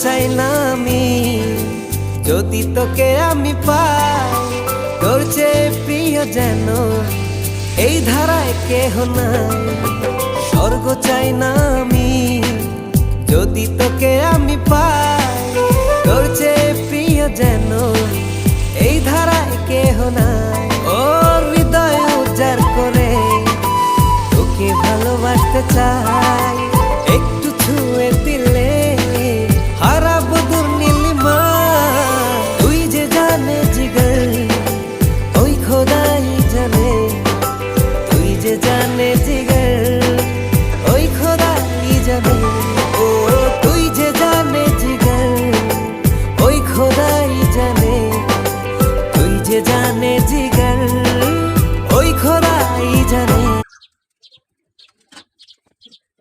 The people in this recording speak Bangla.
চাই না আমি যদি তোকে আমি পাই, তোর চেয়ে প্রিয় যেন এই ধারায় কেহ নাই। স্বর্গ চাই না আমি যদি তোকে আমি পাই, তোর চেয়ে প্রিয় যেন এই ধারায় কেহ নাই। ও হৃদয় উজাড় করে তোকে ভালোবাসতে চাই, একটু ছুঁয়ে দিলে হারাবো দূর নীলিমা। তুই যে জানে জিগর ওই খোদাই জানে, তুই যে জানে জিগর